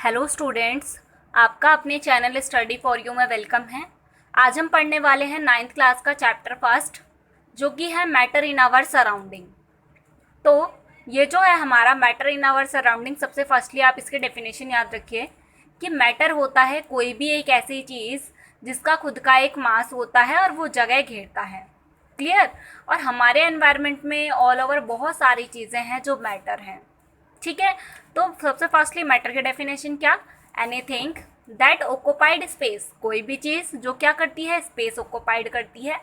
Hello students, आपका अपने channel study for you में वेलकम है। आज हम पढ़ने वाले हैं 9th क्लास का चैप्टर फर्स्ट, जो कि है मैटर इन आवर सराउंडिंग। तो ये जो है हमारा मैटर इन आवर सराउंडिंग, सबसे फर्स्टली आप इसके डेफिनेशन याद रखिए कि मैटर होता है कोई भी एक ऐसी चीज़ जिसका खुद का एक मास होता है और वो जगह घेरता है। क्लियर। और हमारे एनवायरनमेंट में ऑल ओवर बहुत सारी चीज़ें हैं जो मैटर हैं। ठीक है, तो सबसे फर्स्टली मैटर की डेफिनेशन क्या? एनीथिंग दैट ऑक्युपाइड स्पेस, कोई भी चीज़ जो क्या करती है, स्पेस ऑक्युपाइड करती है,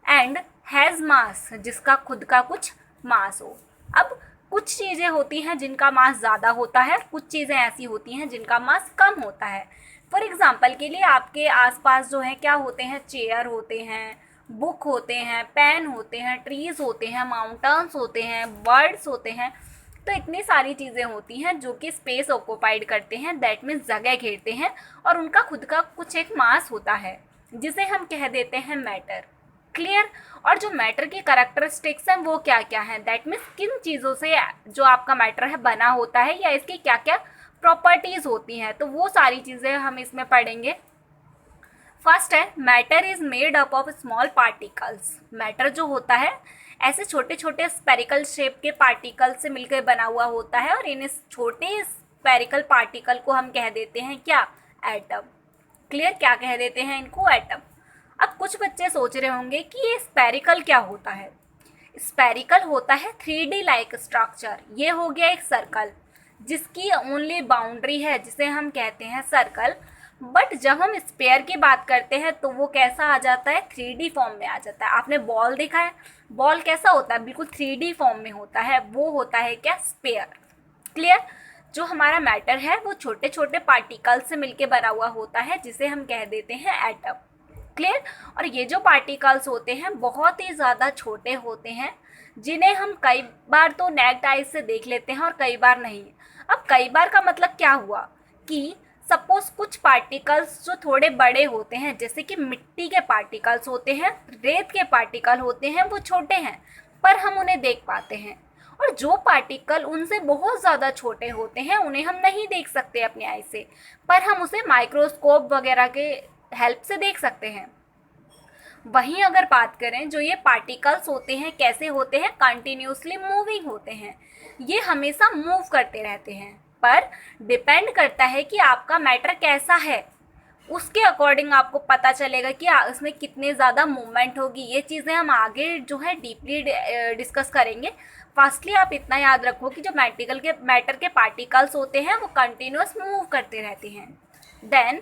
एंड हैज़ मास, जिसका खुद का कुछ मास हो। अब कुछ चीज़ें होती हैं जिनका मास ज़्यादा होता है, कुछ चीज़ें ऐसी होती हैं जिनका मास कम होता है। फॉर एग्जाम्पल के लिए आपके आसपास जो है क्या होते हैं, चेयर होते हैं, बुक होते हैं, पेन होते हैं, ट्रीज़ होते हैं, माउंटेन्स होते हैं, बर्ड्स होते हैं। तो इतनी सारी चीज़ें होती हैं जो कि स्पेस ऑक्युपाइड करते हैं, दैट मीन्स जगह घेरते हैं, और उनका खुद का कुछ एक मास होता है जिसे हम कह देते हैं मैटर। क्लियर। और जो मैटर की कैरेक्टरिस्टिक्स हैं वो क्या क्या हैं, दैट मीन्स किन चीज़ों से जो आपका मैटर है बना होता है या इसकी क्या क्या प्रॉपर्टीज़ होती हैं, तो वो सारी चीज़ें हम इसमें पढ़ेंगे। फर्स्ट है matter is made up of small particles. Matter जो होता है ऐसे छोटे छोटे स्पेरिकल शेप के पार्टिकल से मिलकर बना हुआ होता है, और इन छोटे स्पेरिकल पार्टिकल को हम कह देते हैं क्या? एटम। क्लियर। क्या कह देते हैं इनको? एटम। अब कुछ बच्चे सोच रहे होंगे कि ये स्पेरिकल क्या होता है। स्पेरिकल होता है 3D लाइक स्ट्रक्चर। ये हो गया एक सर्कल जिसकी ओनली बाउंड्री है, जिसे हम कहते हैं सर्कल। बट जब हम स्पेयर की बात करते हैं तो वो कैसा आ जाता है? 3D फॉर्म में आ जाता है। आपने बॉल देखा है, बॉल कैसा होता है? बिल्कुल 3D फॉर्म में होता है। वो होता है क्या? स्पेयर। क्लियर। जो हमारा मैटर है वो छोटे छोटे पार्टिकल से मिलके बना हुआ होता है, जिसे हम कह देते हैं एटम। क्लियर। और ये जो पार्टिकल्स होते हैं बहुत ही ज़्यादा छोटे होते हैं, जिन्हें हम कई बार तो नेक्ड आइज से देख लेते हैं और कई बार नहीं। अब कई बार का मतलब क्या हुआ कि सपोज कुछ पार्टिकल्स जो थोड़े बड़े होते हैं, जैसे कि मिट्टी के पार्टिकल्स होते हैं, रेत के पार्टिकल होते हैं, वो छोटे हैं पर हम उन्हें देख पाते हैं। और जो पार्टिकल उनसे बहुत ज़्यादा छोटे होते हैं उन्हें हम नहीं देख सकते अपनी आई से, पर हम उसे माइक्रोस्कोप वगैरह के हेल्प से देख सकते हैं। वहीं अगर बात करें जो ये पार्टिकल्स होते हैं कैसे होते हैं? कंटिन्यूसली मूविंग होते हैं। ये हमेशा मूव करते रहते हैं, पर डिपेंड करता है कि आपका मैटर कैसा है, उसके अकॉर्डिंग आपको पता चलेगा कि इसमें कितने ज़्यादा मूवमेंट होगी। ये चीज़ें हम आगे जो है डीपली डिस्कस करेंगे। फर्स्टली आप इतना याद रखो कि जो मैटर के पार्टिकल्स होते हैं वो कंटिन्यूस मूव करते रहते हैं। देन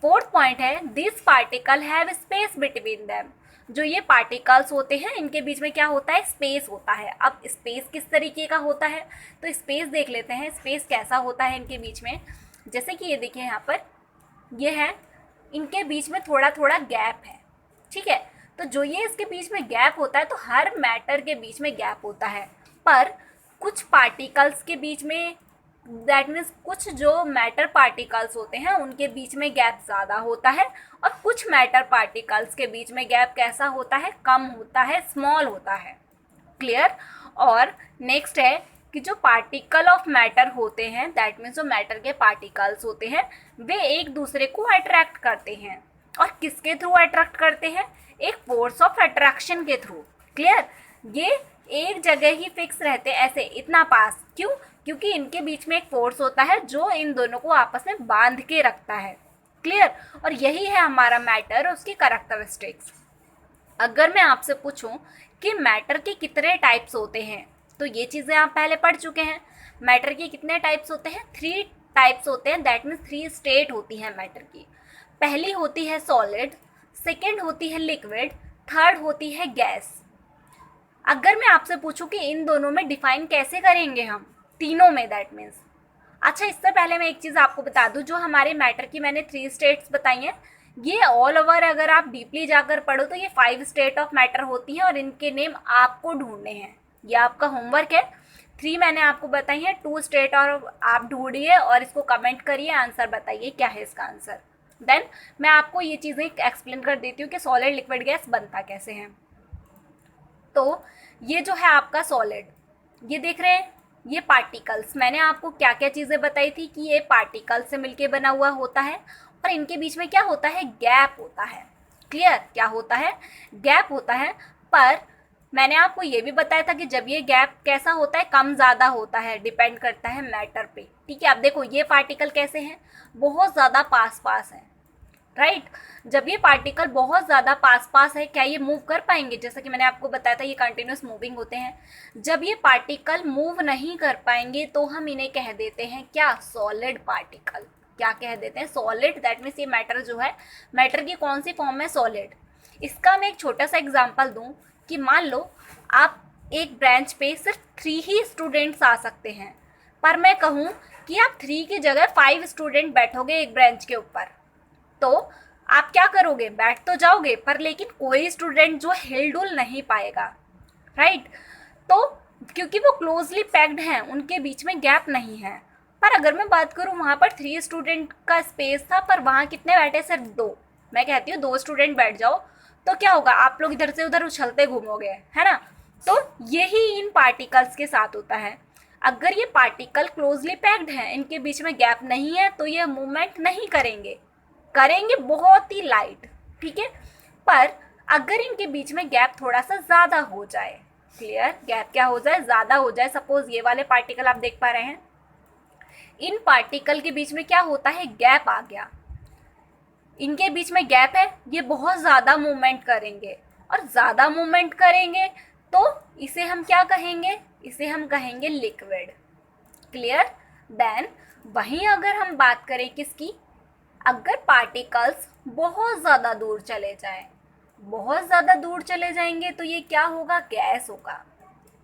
फोर्थ पॉइंट है this particle have space between them. जो ये पार्टिकल्स होते हैं इनके बीच में क्या होता है? स्पेस होता है। अब स्पेस किस तरीके का होता है, तो स्पेस देख लेते हैं स्पेस कैसा होता है इनके बीच में। जैसे कि ये देखिए यहाँ पर, ये है, इनके बीच में थोड़ा थोड़ा गैप है। ठीक है, तो जो ये इसके बीच में गैप होता है, तो हर मैटर के बीच में गैप होता है, पर कुछ पार्टिकल्स के बीच में, दैट मीन्स कुछ जो मैटर पार्टिकल्स होते हैं उनके बीच में गैप ज़्यादा होता है, और कुछ मैटर पार्टिकल्स के बीच में गैप कैसा होता है? कम होता है, स्मॉल होता है। क्लियर। और नेक्स्ट है कि जो पार्टिकल ऑफ मैटर होते हैं, दैट मीन्स जो मैटर के पार्टिकल्स होते हैं, वे एक दूसरे को अट्रैक्ट करते हैं। और किसके थ्रू अट्रैक्ट करते हैं? एक फोर्स ऑफ अट्रैक्शन के थ्रू। क्लियर। ये एक जगह ही फिक्स रहते हैं ऐसे इतना पास, क्यों? क्योंकि इनके बीच में एक फोर्स होता है जो इन दोनों को आपस में बांध के रखता है। क्लियर। और यही है हमारा मैटर और उसकी कैरेक्टरिस्टिक्स। अगर मैं आपसे पूछूं कि मैटर के कितने टाइप्स होते हैं, तो ये चीज़ें आप पहले पढ़ चुके हैं। मैटर के कितने टाइप्स होते हैं? 3 टाइप्स होते हैं, दैट मीन्स 3 स्टेट होती है मैटर की। पहली होती है सॉलिड, सेकेंड होती है लिक्विड, थर्ड होती है गैस। अगर मैं आपसे पूछूं कि इन दोनों में डिफाइन कैसे करेंगे हम तीनों में, दैट मीन्स, अच्छा इससे पहले मैं एक चीज़ आपको बता दूं, जो हमारे मैटर की मैंने 3 स्टेट्स बताई हैं, ये ऑल ओवर अगर आप डीपली जाकर पढ़ो तो ये 5 स्टेट ऑफ मैटर होती हैं, और इनके नेम आपको ढूंढने हैं। ये आपका होमवर्क है। 3 मैंने आपको बताई हैं, 2 स्टेट और आप ढूंढिए और इसको कमेंट करिए, आंसर बताइए क्या है इसका आंसर। देन मैं आपको ये चीज़ें एक्सप्लेन कर देती हूँ कि सॉलिड लिक्विड गैस बनता कैसे है। तो ये जो है आपका सॉलिड, ये देख रहे हैं, ये पार्टिकल्स, मैंने आपको क्या क्या चीज़ें बताई थी कि ये पार्टिकल्स से मिलके बना हुआ होता है और इनके बीच में क्या होता है, गैप होता है। क्लियर, क्या होता है, गैप होता है। पर मैंने आपको ये भी बताया था कि जब ये गैप कैसा होता है, कम ज़्यादा होता है, डिपेंड करता है मैटर पे। ठीक है, अब देखो ये पार्टिकल कैसे हैं, बहुत ज़्यादा पास पास हैं, राइट। जब ये पार्टिकल बहुत ज़्यादा पास पास है, क्या ये मूव कर पाएंगे? जैसा कि मैंने आपको बताया था ये कंटिन्यूस मूविंग होते हैं। जब ये पार्टिकल मूव नहीं कर पाएंगे तो हम इन्हें कह देते हैं क्या, सॉलिड पार्टिकल। क्या कह देते हैं, सॉलिड। दैट मीन्स ये मैटर जो है, मैटर की कौन सी फॉर्म है, सॉलिड। इसका मैं एक छोटा सा एग्जाम्पल दूँ कि मान लो आप एक ब्रांच पे सिर्फ 3 ही स्टूडेंट्स आ सकते हैं, पर मैं कहूँ कि आप 3 की जगह 5 स्टूडेंट बैठोगे एक ब्रांच के ऊपर, तो आप क्या करोगे, बैठ तो जाओगे पर लेकिन कोई स्टूडेंट जो हिलडुल नहीं पाएगा, राइट। तो क्योंकि वो क्लोजली पैक्ड हैं, उनके बीच में गैप नहीं है। पर अगर मैं बात करूँ वहाँ पर 3 स्टूडेंट का स्पेस था, पर वहाँ कितने बैठे, सिर्फ 2। मैं कहती हूँ 2 स्टूडेंट बैठ जाओ, तो क्या होगा, आप लोग इधर से उधर उछलते घूमोगे, है ना। तो यही इन पार्टिकल्स के साथ होता है। अगर ये पार्टिकल क्लोजली पैक्ड हैं, इनके बीच में गैप नहीं है, तो ये मूवमेंट नहीं करेंगे, करेंगे बहुत ही लाइट, ठीक है। पर अगर इनके बीच में गैप थोड़ा सा ज़्यादा हो जाए, क्लियर, गैप क्या हो जाए, ज़्यादा हो जाए। सपोज ये वाले पार्टिकल आप देख पा रहे हैं, इन पार्टिकल के बीच में क्या होता है, गैप आ गया, इनके बीच में गैप है, ये बहुत ज़्यादा मूवमेंट करेंगे, और ज़्यादा मूवमेंट करेंगे तो इसे हम क्या कहेंगे, इसे हम कहेंगे लिक्विड। क्लियर। देन वहीं अगर हम बात करें किसकी, अगर पार्टिकल्स बहुत ज़्यादा दूर चले जाएं, बहुत ज़्यादा दूर चले जाएंगे तो ये क्या होगा, गैस होगा।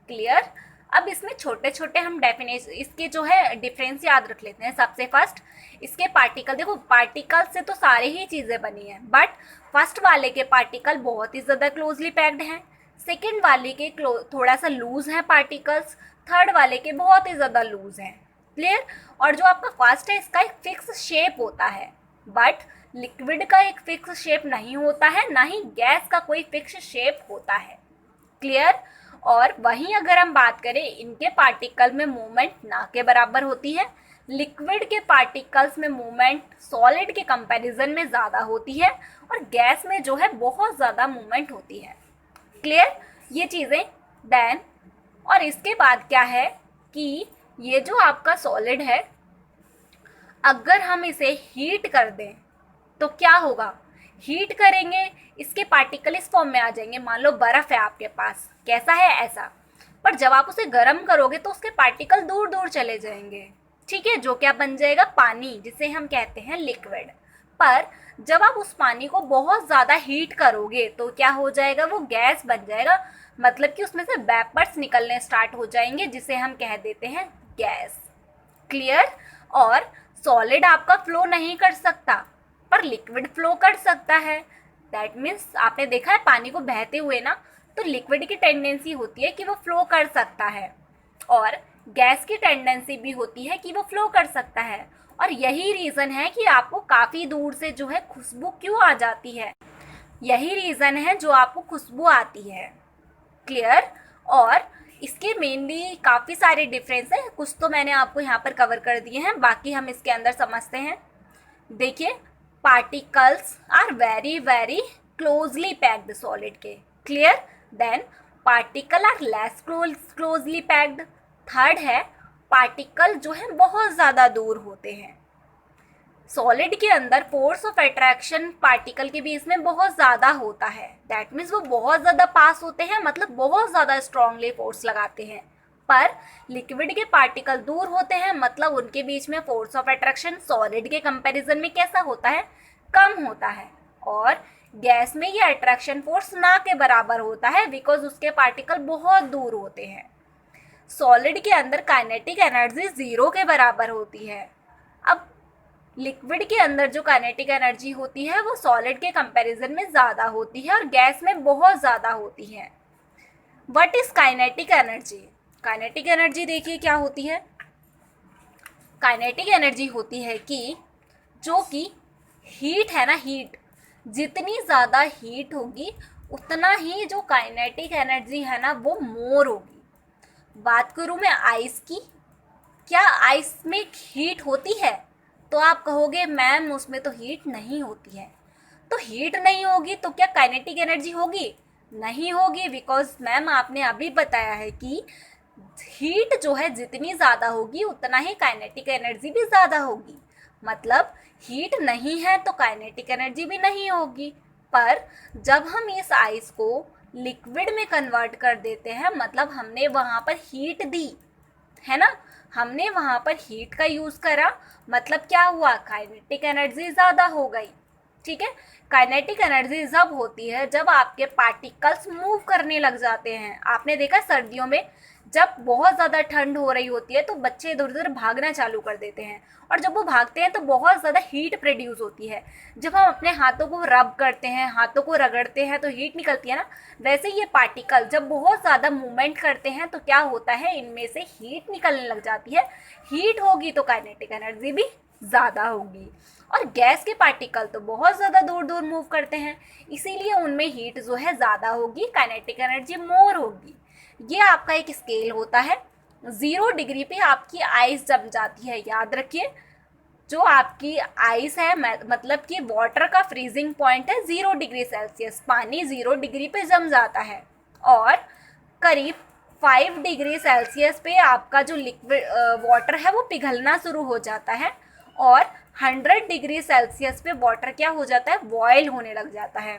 क्लियर। अब इसमें छोटे छोटे हम डेफिनेशन, इसके जो है डिफरेंस याद रख लेते हैं। सबसे फर्स्ट इसके पार्टिकल, देखो पार्टिकल से तो सारे ही चीज़ें बनी हैं, बट फर्स्ट वाले के पार्टिकल बहुत ही ज़्यादा क्लोजली पैक्ड हैं, सेकेंड वाले के थोड़ा सा लूज हैं पार्टिकल्स, थर्ड वाले के बहुत ही ज़्यादा लूज हैं। क्लियर। और जो आपका फर्स्ट है इसका एक फिक्स शेप होता है, बट लिक्विड का एक फिक्स शेप नहीं होता है, ना ही गैस का कोई फिक्स शेप होता है। क्लियर। और वहीं अगर हम बात करें, इनके पार्टिकल में मूवमेंट ना के बराबर होती है, लिक्विड के पार्टिकल्स में मूवमेंट सॉलिड के कंपैरिजन में ज़्यादा होती है, और गैस में जो है बहुत ज़्यादा मूवमेंट होती है। क्लियर, ये चीज़ें। देन और इसके बाद क्या है कि ये जो आपका सॉलिड है, अगर हम इसे हीट कर दें तो क्या होगा, हीट करेंगे इसके पार्टिकल इस फॉर्म में आ जाएंगे। मान लो बर्फ़ है आपके पास, कैसा है, ऐसा, पर जब आप उसे गर्म करोगे तो उसके पार्टिकल दूर दूर चले जाएंगे, ठीक है, जो क्या बन जाएगा, पानी, जिसे हम कहते हैं लिक्विड। पर जब आप उस पानी को बहुत ज़्यादा हीट करोगे तो क्या हो जाएगा, वो गैस बन जाएगा, मतलब कि उसमें से वेपर्स निकलने स्टार्ट हो जाएंगे, जिसे हम कह देते हैं गैस। क्लियर। और सॉलिड आपका फ्लो नहीं कर सकता, पर लिक्विड फ्लो कर सकता है। दैट मीन्स आपने देखा है पानी को बहते हुए ना, तो लिक्विड की टेंडेंसी होती है कि वो फ्लो कर सकता है, और गैस की टेंडेंसी भी होती है कि वो फ्लो कर सकता है। और यही रीज़न है कि आपको काफ़ी दूर से जो है खुशबू क्यों आ जाती है, यही रीज़न है जो आपको खुशबू आती है। क्लियर। और इसके मेनली काफ़ी सारे डिफरेंस हैं, कुछ तो मैंने आपको यहाँ पर कवर कर दिए हैं, बाकी हम इसके अंदर समझते हैं। देखिए, particles are very very closely packed solid के। Clear. Then particle are less closely packed. Third है, पार्टिकल जो है बहुत ज़्यादा दूर होते हैं। सॉलिड के अंदर फोर्स ऑफ अट्रैक्शन पार्टिकल के बीच में बहुत ज़्यादा होता है, दैट मीन्स वो बहुत ज़्यादा पास होते हैं, मतलब बहुत ज़्यादा स्ट्रांगली फोर्स लगाते हैं। पर लिक्विड के पार्टिकल दूर होते हैं, मतलब उनके बीच में फोर्स ऑफ अट्रैक्शन सॉलिड के कंपैरिजन में कैसा होता है, कम होता है। और गैस में ये अट्रैक्शन फोर्स ना के बराबर होता है, बिकॉज उसके पार्टिकल बहुत दूर होते हैं। सॉलिड के अंदर काइनेटिक एनर्जी 0 के बराबर होती है। अब लिक्विड के अंदर जो काइनेटिक एनर्जी होती है वो सॉलिड के कंपैरिजन में ज़्यादा होती है, और गैस में बहुत ज़्यादा होती है। What is kinetic energy? Kinetic energy देखिए क्या होती है, काइनेटिक एनर्जी होती है कि जो कि हीट है ना, हीट, जितनी ज़्यादा हीट होगी उतना ही जो काइनेटिक एनर्जी है ना वो मोर होगी। बात करूँ मैं आइस की, क्या आइस में हीट होती है? तो आप कहोगे मैम उसमें तो हीट नहीं होती है। तो हीट नहीं होगी तो क्या काइनेटिक एनर्जी होगी? नहीं होगी, बिकॉज मैम आपने अभी बताया है कि हीट जो है जितनी ज़्यादा होगी उतना ही काइनेटिक एनर्जी भी ज़्यादा होगी। मतलब हीट नहीं है तो काइनेटिक एनर्जी भी नहीं होगी। पर जब हम इस आइस को लिक्विड में कन्वर्ट कर देते हैं, मतलब हमने वहाँ पर हीट दी है ना, हमने वहाँ पर हीट का यूज़ करा, मतलब क्या हुआ, काइनेटिक एनर्जी ज़्यादा हो गई। ठीक है, काइनेटिक एनर्जी जब होती है जब आपके पार्टिकल्स मूव करने लग जाते हैं। आपने देखा सर्दियों में जब बहुत ज़्यादा ठंड हो रही होती है तो बच्चे इधर उधर भागना चालू कर देते हैं, और जब वो भागते हैं तो बहुत ज़्यादा हीट प्रोड्यूस होती है। जब हम अपने हाथों को रब करते हैं, हाथों को रगड़ते हैं तो हीट निकलती है ना, वैसे ये पार्टिकल जब बहुत ज़्यादा मूवमेंट करते हैं तो क्या होता है, इनमें से हीट निकलने लग जाती है। हीट होगी तो काइनेटिक एनर्जी भी ज़्यादा होगी। और गैस के पार्टिकल तो बहुत ज़्यादा दूर दूर मूव करते हैं, इसीलिए उनमें हीट जो है ज़्यादा होगी, काइनेटिक एनर्जी मोर होगी। ये आपका एक स्केल होता है। 0 डिग्री पे आपकी आइस जम जाती है। याद रखिए, जो आपकी आइस है मतलब कि वाटर का फ्रीजिंग पॉइंट है 0 डिग्री सेल्सियस। पानी 0 डिग्री पे जम जाता है और करीब 5 डिग्री सेल्सियस पे आपका जो लिक्विड वाटर है वो पिघलना शुरू हो जाता है, और 100 डिग्री सेल्सियस पे वाटर क्या हो जाता है, बॉयल होने लग जाता है।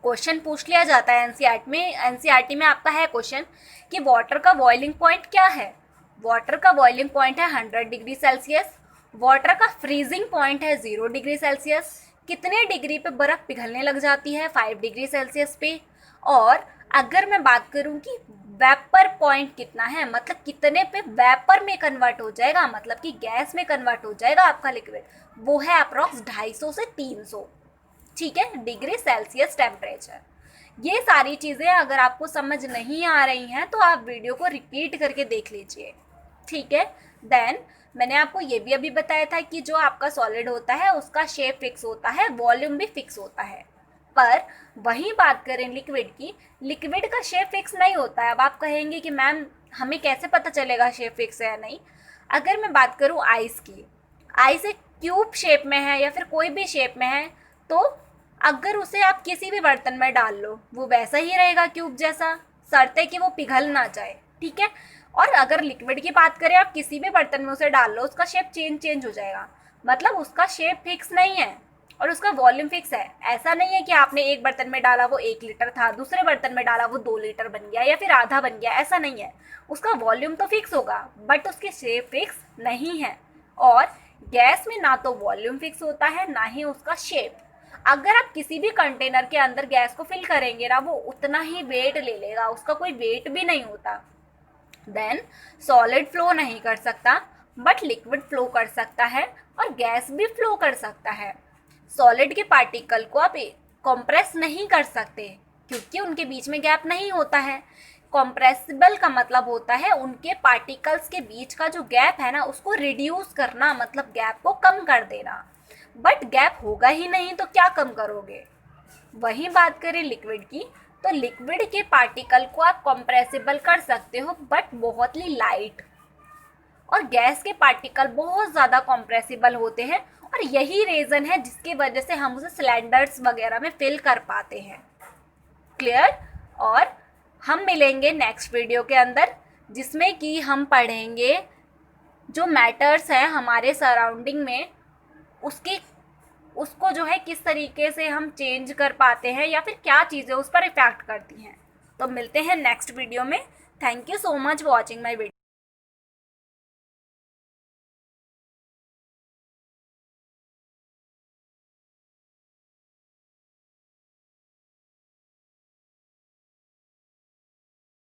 क्वेश्चन पूछ लिया जाता है एनसीईआरटी में आपका है क्वेश्चन कि वाटर का बॉइलिंग पॉइंट क्या है। वाटर का बॉइलिंग पॉइंट है 100 डिग्री सेल्सियस। वाटर का फ्रीजिंग पॉइंट है 0 डिग्री सेल्सियस। कितने डिग्री पे बर्फ़ पिघलने लग जाती है, 5 डिग्री सेल्सियस पे। और अगर मैं बात करूं कि वेपर पॉइंट कितना है, मतलब कितने पे वेपर में कन्वर्ट हो जाएगा, मतलब कि गैस में कन्वर्ट हो जाएगा आपका लिक्विड, वो है अप्रॉक्स 250 से 300, ठीक है, डिग्री सेल्सियस टेम्परेचर। ये सारी चीज़ें अगर आपको समझ नहीं आ रही हैं तो आप वीडियो को रिपीट करके देख लीजिए, ठीक है। देन मैंने आपको ये भी अभी बताया था कि जो आपका सॉलिड होता है उसका शेप फिक्स होता है, वॉल्यूम भी फिक्स होता है। पर वही बात करें लिक्विड की, लिक्विड का शेप फिक्स नहीं होता है। अब आप कहेंगे कि मैम हमें कैसे पता चलेगा शेप फिक्स है या नहीं। अगर मैं बात करूँ आइस की, आइस एक क्यूब शेप में है या फिर कोई भी शेप में है, तो अगर उसे आप किसी भी बर्तन में डाल लो वो वैसा ही रहेगा क्यूब जैसा, शर्ते कि वो पिघल ना जाए, ठीक है। और अगर लिक्विड की बात करें, आप किसी भी बर्तन में उसे डाल लो उसका शेप चेंज हो जाएगा, मतलब उसका शेप फिक्स नहीं है और उसका वॉल्यूम फिक्स है। ऐसा नहीं है कि आपने एक बर्तन में डाला वो 1 लीटर था, दूसरे बर्तन में डाला वो 2 लीटर बन गया या फिर आधा बन गया, ऐसा नहीं है। उसका वॉल्यूम तो फिक्स होगा बट उसकी शेप फिक्स नहीं है। और गैस में ना तो वॉल्यूम फिक्स होता है ना ही उसका शेप। अगर आप किसी भी कंटेनर के अंदर गैस को फिल करेंगे ना, वो उतना ही वेट ले लेगा, उसका कोई वेट भी नहीं होता। देन सॉलिड फ्लो नहीं कर सकता बट लिक्विड फ्लो कर सकता है और गैस भी फ्लो कर सकता है। सॉलिड के पार्टिकल को आप कंप्रेस नहीं कर सकते क्योंकि उनके बीच में गैप नहीं होता है। कॉम्प्रेसिबल का मतलब होता है उनके पार्टिकल्स के बीच का जो गैप है ना उसको रिड्यूस करना, मतलब गैप को कम कर देना। बट गैप होगा ही नहीं तो क्या कम करोगे। वही बात करें लिक्विड की, तो लिक्विड के पार्टिकल को आप कंप्रेसिबल कर सकते हो बट बहुत ही लाइट, और गैस के पार्टिकल बहुत ज़्यादा कंप्रेसिबल होते हैं, और यही रीज़न है जिसकी वजह से हम उसे सिलेंडर्स वगैरह में फिल कर पाते हैं। क्लियर। और हम मिलेंगे नेक्स्ट वीडियो के अंदर जिसमें कि हम पढ़ेंगे जो मैटर्स हैं हमारे सराउंडिंग में, उसको जो है किस तरीके से हम चेंज कर पाते हैं या फिर क्या चीज़ें उस पर इफेक्ट करती हैं। तो मिलते हैं नेक्स्ट वीडियो में। Thank you so much watching my video.